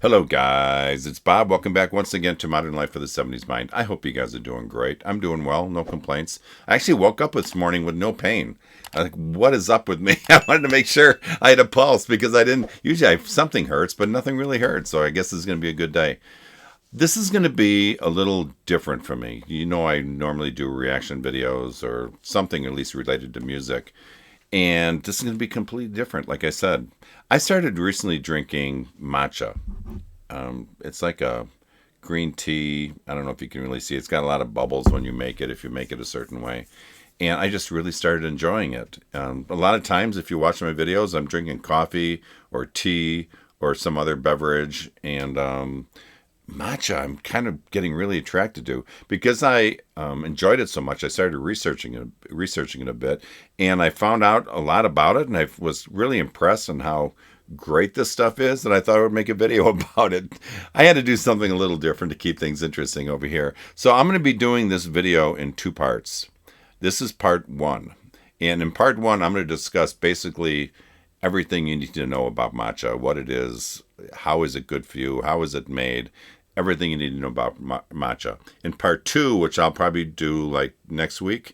Hello, guys. It's Bob. Welcome back once again to Modern Life for the 70s Mind. I hope you guys are doing great. I'm doing well, no complaints. I actually woke up this morning with no pain. I'm like, what is up with me? I wanted to make sure I had a pulse because I didn't. Usually something hurts, but nothing really hurts. So I guess this is going to be a good day. This is going to be a little different for me. You know, I normally do reaction videos or something at least related to music. And this is going to be completely different. Like I said, I started recently drinking matcha. It's like a green tea. I don't know if you can really see it. It's got a lot of bubbles when you make it, if you make it a certain way. And I just really started enjoying it. A lot of times, if you watch my videos, I'm drinking coffee or tea or some other beverage. And matcha, I'm kind of getting really attracted to because I enjoyed it so much. I started researching it a bit, and I found out a lot about it, and I was really impressed on how great this stuff is that I thought I would make a video about it. I had to do something a little different to keep things interesting over here. So I'm going to be doing this video in two parts. This is part one. And in part one, I'm going to discuss basically everything you need to know about matcha, what it is, how is it good for you, how is it made, everything you need to know about matcha. In part two, which I'll probably do like next week,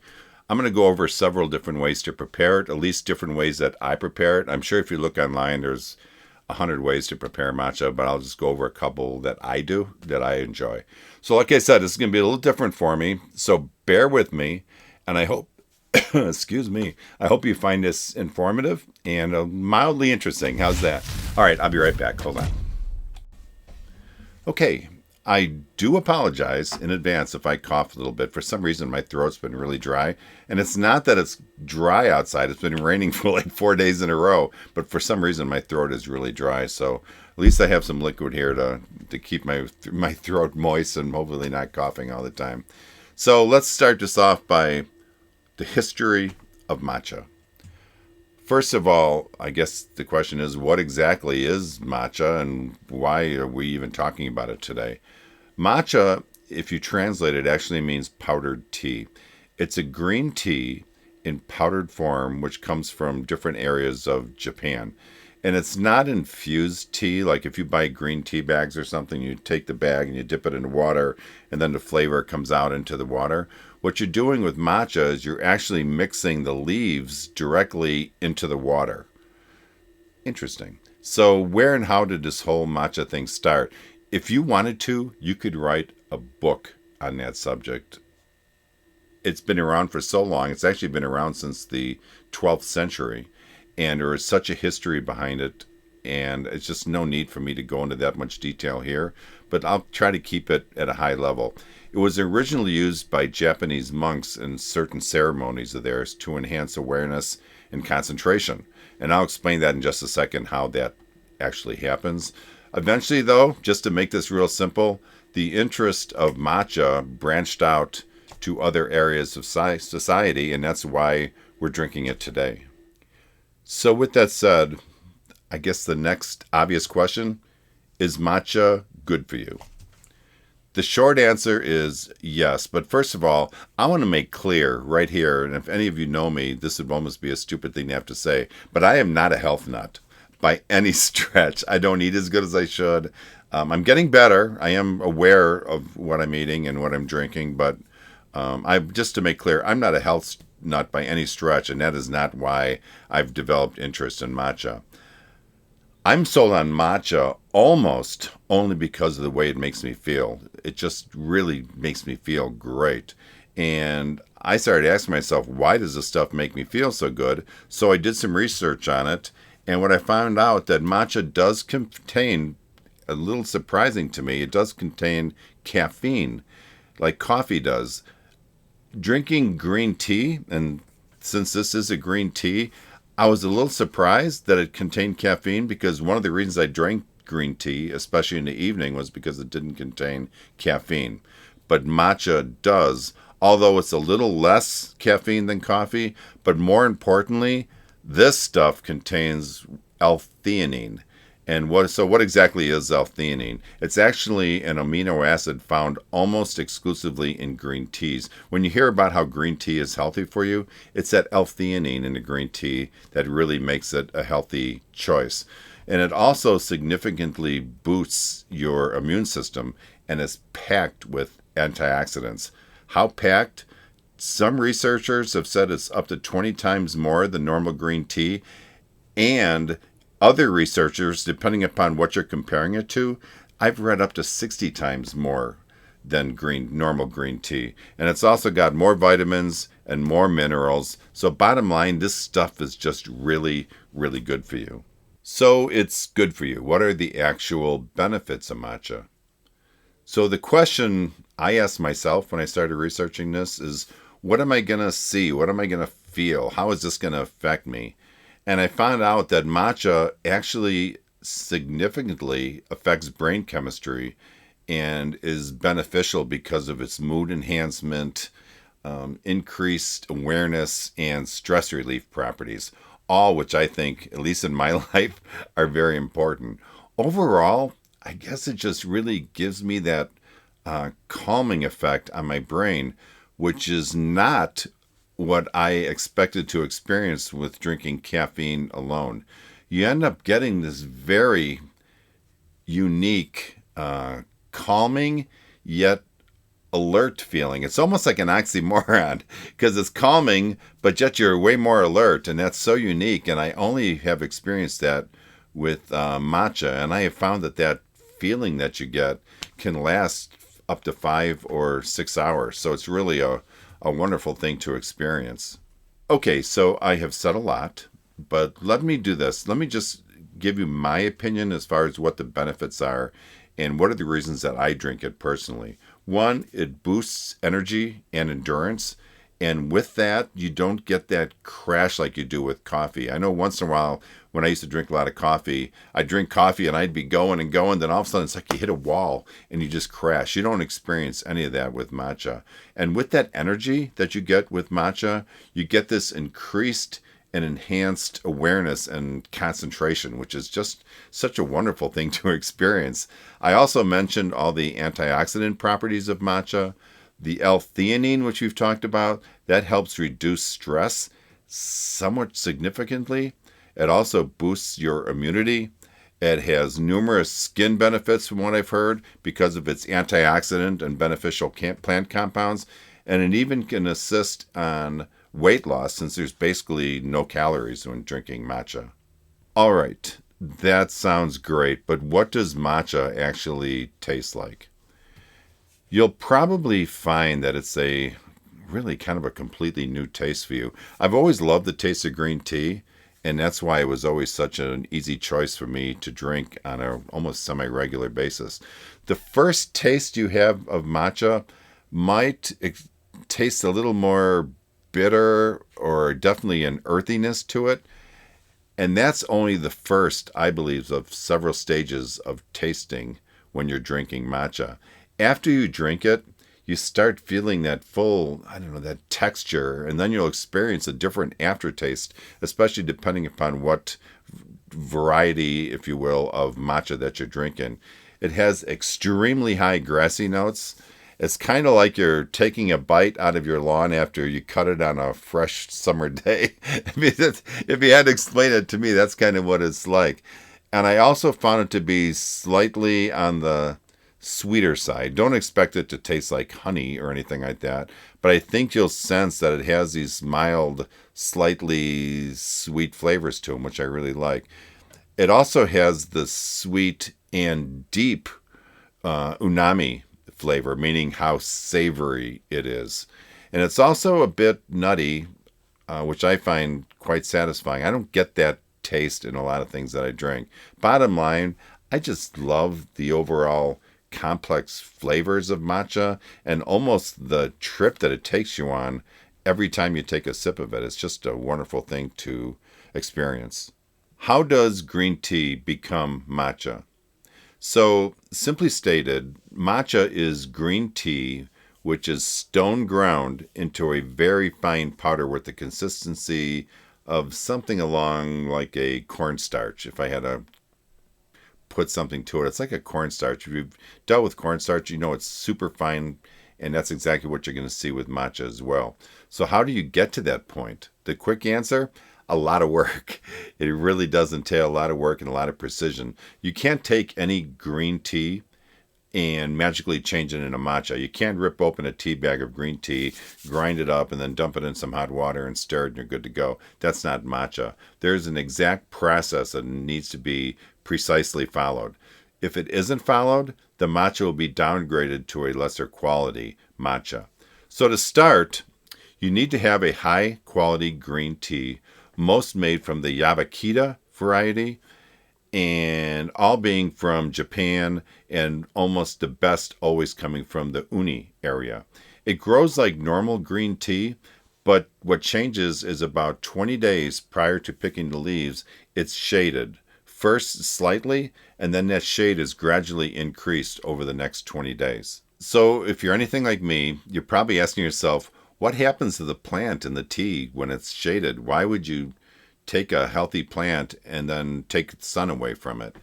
I'm going to go over several different ways to prepare it, at least different ways that I prepare it. I'm sure if you look online, there's 100 ways to prepare matcha, but I'll just go over a couple that I do, that I enjoy. So like I said, this is going to be a little different for me, so bear with me, and I hope, excuse me, I hope you find this informative and mildly interesting. How's that? All right, I'll be right back. Hold on. Okay, I do apologize in advance if I cough a little bit. For some reason, my throat's been really dry. And it's not that it's dry outside. It's been raining for like 4 days in a row. But for some reason, my throat is really dry. So at least I have some liquid here to keep my throat moist and hopefully not coughing all the time. So let's start this off by the history of matcha. First of all, I guess the question is, what exactly is matcha and why are we even talking about it today? Matcha, if you translate it, actually means powdered tea. It's a green tea in powdered form, which comes from different areas of Japan. And it's not infused tea, like if you buy green tea bags or something, you take the bag and you dip it in water, and then the flavor comes out into the water. What you're doing with matcha is you're actually mixing the leaves directly into the water. Interesting. So where and how did this whole matcha thing start? If you wanted to, you could write a book on that subject. It's been around for so long. It's actually been around since the 12th century. And there is such a history behind it. And it's just no need for me to go into that much detail here. But I'll try to keep it at a high level. It was originally used by Japanese monks in certain ceremonies of theirs to enhance awareness and concentration. And I'll explain that in just a second, how that actually happens. Eventually, though, just to make this real simple, the interest of matcha branched out to other areas of society, and that's why we're drinking it today. So with that said, I guess the next obvious question is matcha good for you? The short answer is yes. But first of all, I want to make clear right here, and if any of you know me, this would almost be a stupid thing to have to say, but I am not a health nut by any stretch. I don't eat as good as I should. I'm getting better. I am aware of what I'm eating and what I'm drinking, but just to make clear, I'm not a health nut by any stretch, and that is not why I've developed interest in matcha. I'm sold on matcha almost only because of the way it makes me feel. It just really makes me feel great. And I started asking myself, why does this stuff make me feel so good? So I did some research on it. And what I found out that matcha does contain, a little surprising to me, it does contain caffeine, like coffee does. Drinking green tea, and since this is a green tea, I was a little surprised that it contained caffeine because one of the reasons I drank green tea, especially in the evening, was because it didn't contain caffeine. But matcha does, although it's a little less caffeine than coffee, but more importantly, this stuff contains L-theanine. And what exactly is L-theanine? It's actually an amino acid found almost exclusively in green teas. When you hear about how green tea is healthy for you, it's that L-theanine in the green tea that really makes it a healthy choice. And it also significantly boosts your immune system and is packed with antioxidants. How packed? Some researchers have said it's up to 20 times more than normal green tea, and other researchers, depending upon what you're comparing it to, I've read up to 60 times more than normal green tea. And it's also got more vitamins and more minerals. So bottom line, this stuff is just really, really good for you. So it's good for you. What are the actual benefits of matcha? So the question I asked myself when I started researching this is, what am I going to see? What am I going to feel? How is this going to affect me? And I found out that matcha actually significantly affects brain chemistry and is beneficial because of its mood enhancement, increased awareness, and stress relief properties, all which I think, at least in my life, are very important. Overall, I guess it just really gives me that calming effect on my brain, which is not what I expected to experience with drinking caffeine alone. You end up getting this very unique, calming, yet alert feeling. It's almost like an oxymoron because it's calming, but yet you're way more alert, and that's so unique. And I only have experienced that with matcha, and I have found that that feeling that you get can last up to 5 or 6 hours. So it's really a wonderful thing to experience. Okay, so I have said a lot, but let me do this. Let me just give you my opinion as far as what the benefits are and what are the reasons that I drink it personally. One, it boosts energy and endurance. And with that, you don't get that crash like you do with coffee. I know once in a while, when I used to drink a lot of coffee, I'd drink coffee and I'd be going and going. Then all of a sudden, it's like you hit a wall and you just crash. You don't experience any of that with matcha. And with that energy that you get with matcha, you get this increased and enhanced awareness and concentration, which is just such a wonderful thing to experience. I also mentioned all the antioxidant properties of matcha. The L-theanine, which we've talked about, that helps reduce stress somewhat significantly. It also boosts your immunity. It has numerous skin benefits from what I've heard because of its antioxidant and beneficial plant compounds. And it even can assist on weight loss since there's basically no calories when drinking matcha. All right, that sounds great, but what does matcha actually taste like? You'll probably find that it's a really kind of a completely new taste for you. I've always loved the taste of green tea, and that's why it was always such an easy choice for me to drink on a almost semi-regular basis. The first taste you have of matcha might taste a little more bitter or definitely an earthiness to it. And that's only the first, I believe, of several stages of tasting when you're drinking matcha. After you drink it, you start feeling that full, that texture, and then you'll experience a different aftertaste, especially depending upon what variety, if you will, of matcha that you're drinking. It has extremely high grassy notes. It's kind of like you're taking a bite out of your lawn after you cut it on a fresh summer day. I mean, if you had to explain it to me, that's kind of what it's like. And I also found it to be slightly on the sweeter side. Don't expect it to taste like honey or anything like that, but I think you'll sense that it has these mild, slightly sweet flavors to them, which I really like. It also has the sweet and deep umami flavor, meaning how savory it is. And it's also a bit nutty, which I find quite satisfying. I don't get that taste in a lot of things that I drink. Bottom line, I just love the overall complex flavors of matcha and almost the trip that it takes you on every time you take a sip of it. It's just a wonderful thing to experience. How does green tea become matcha? So, simply stated, matcha is green tea which is stone ground into a very fine powder with the consistency of something along like a cornstarch. If I had to put something to it, it's like a cornstarch. If you've dealt with cornstarch, you know it's super fine, and that's exactly what you're going to see with matcha as well. So how do you get to that point? The quick answer, a lot of work. It really does entail a lot of work and a lot of precision. You can't take any green tea and magically change it into matcha. You can't rip open a tea bag of green tea, grind it up, and then dump it in some hot water and stir it, and you're good to go. That's not matcha. There's an exact process that needs to be precisely followed. If it isn't followed, the matcha will be downgraded to a lesser quality matcha. So to start, you need to have a high quality green tea, most made from the Yabakita variety, and all being from Japan, and almost the best always coming from the Uni area. It grows like normal green tea, but what changes is about 20 days prior to picking the leaves, it's shaded. First slightly, and then that shade is gradually increased over the next 20 days. So if you're anything like me, you're probably asking yourself, what happens to the plant in the tea when it's shaded? Why would you take a healthy plant and then take the sun away from it?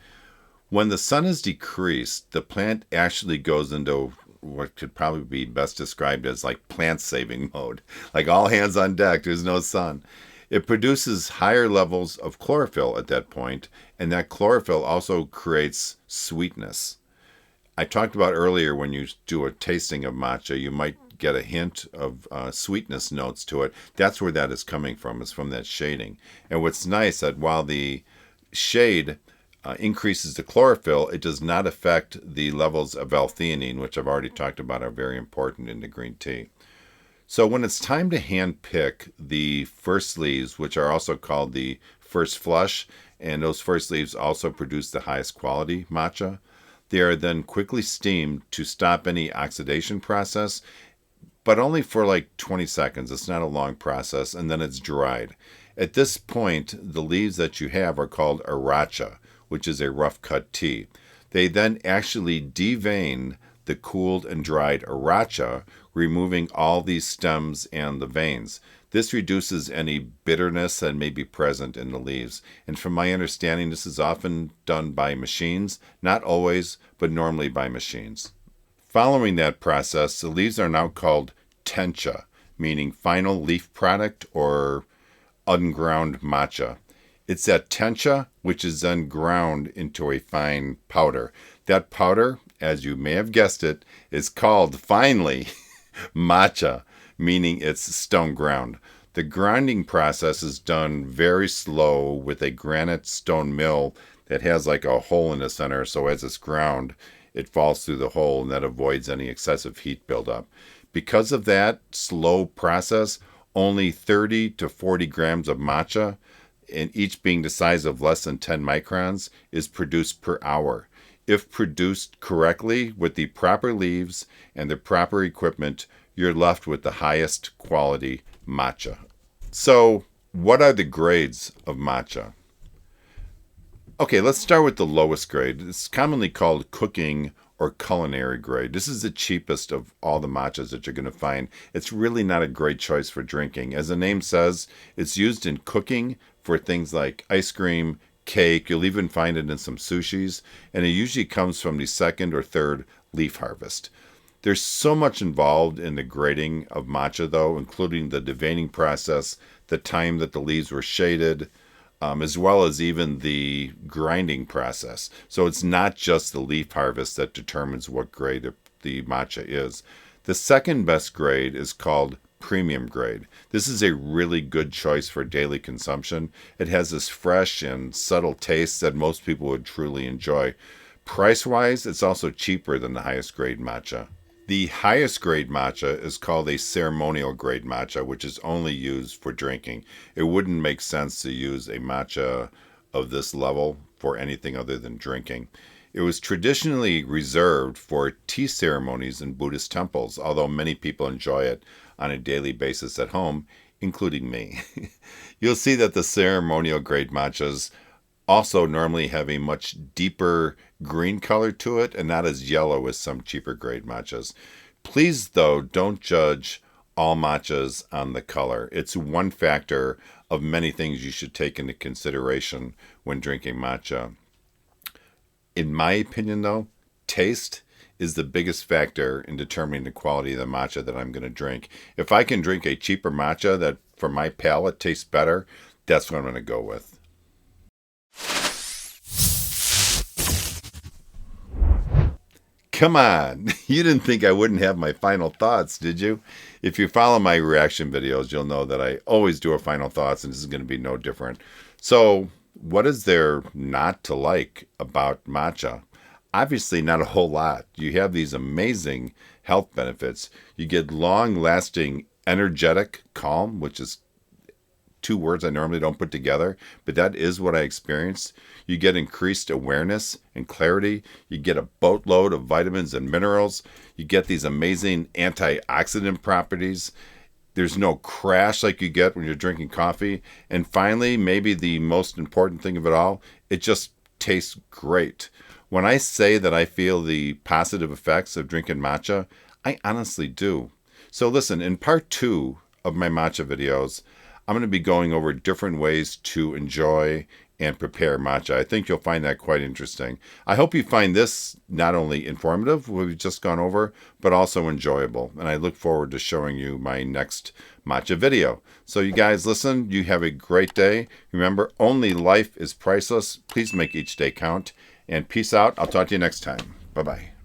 When the sun is decreased, the plant actually goes into what could probably be best described as like plant saving mode. Like all hands on deck, there's no sun. It produces higher levels of chlorophyll at that point, and that chlorophyll also creates sweetness. I talked about earlier when you do a tasting of matcha, you might get a hint of sweetness notes to it. That's where that is coming from, is from that shading. And what's nice that while the shade increases the chlorophyll, it does not affect the levels of L-theanine, which I've already talked about are very important in the green tea. So when it's time to hand pick the first leaves, which are also called the first flush, and those first leaves also produce the highest quality matcha, they are then quickly steamed to stop any oxidation process, but only for like 20 seconds. It's not a long process, and then it's dried. At this point, the leaves that you have are called aracha, which is a rough cut tea. They then actually devein the cooled and dried aracha, removing all these stems and the veins. This reduces any bitterness that may be present in the leaves. And from my understanding, this is often done by machines, not always, but normally by machines. Following that process, the leaves are now called tencha, meaning final leaf product or unground matcha. It's that tencha which is then ground into a fine powder. That powder, as you may have guessed it, is called finally matcha, meaning it's stone ground. The grinding process is done very slow with a granite stone mill that has like a hole in the center, so as it's ground, it falls through the hole, and that avoids any excessive heat buildup. Because of that slow process, only 30 to 40 grams of matcha, and each being the size of less than 10 microns, is produced per hour. If produced correctly with the proper leaves and the proper equipment, you're left with the highest quality matcha. So, what are the grades of matcha? Okay, let's start with the lowest grade. It's commonly called cooking or culinary grade. This is the cheapest of all the matchas that you're going to find. It's really not a great choice for drinking. As the name says, it's used in cooking for things like ice cream, cake. You'll even find it in some sushis, and it usually comes from the second or third leaf harvest. There's so much involved in the grading of matcha, though, including the deveining process, the time that the leaves were shaded, as well as even the grinding process. So it's not just the leaf harvest that determines what grade the matcha is. The second best grade is called premium grade. This is a really good choice for daily consumption. It has this fresh and subtle taste that most people would truly enjoy. Price-wise, it's also cheaper than the highest grade matcha. The highest grade matcha is called a ceremonial grade matcha, which is only used for drinking. It wouldn't make sense to use a matcha of this level for anything other than drinking. It was traditionally reserved for tea ceremonies in Buddhist temples, although many people enjoy it on a daily basis at home, including me. You'll see that the ceremonial grade matchas also normally have a much deeper green color to it and not as yellow as some cheaper grade matchas. Please, though, don't judge all matchas on the color. It's one factor of many things you should take into consideration when drinking matcha. In my opinion, though, taste is the biggest factor in determining the quality of the matcha that I'm going to drink. If I can drink a cheaper matcha that for my palate tastes better, That's what I'm going to go with. Come on. You didn't think I wouldn't have my final thoughts, did you? If you follow my reaction videos, you'll know that I always do a final thoughts, and this is going to be no different. So, what is there not to like about matcha? Obviously, not a whole lot. You have these amazing health benefits. You get long-lasting, energetic calm, which is two words I normally don't put together, but that is what I experienced. You get increased awareness and clarity. You get a boatload of vitamins and minerals. You get these amazing antioxidant properties. There's no crash like you get when you're drinking coffee. And finally, maybe the most important thing of it all, it just tastes great. When I say that I feel the positive effects of drinking matcha, I honestly do. So listen, in part 2 of my matcha videos, I'm going to be going over different ways to enjoy and prepare matcha. I think you'll find that quite interesting. I hope you find this not only informative, what we've just gone over, but also enjoyable. And I look forward to showing you my next matcha video. So you guys listen, you have a great day. Remember, only life is priceless. Please make each day count. And peace out. I'll talk to you next time. Bye-bye.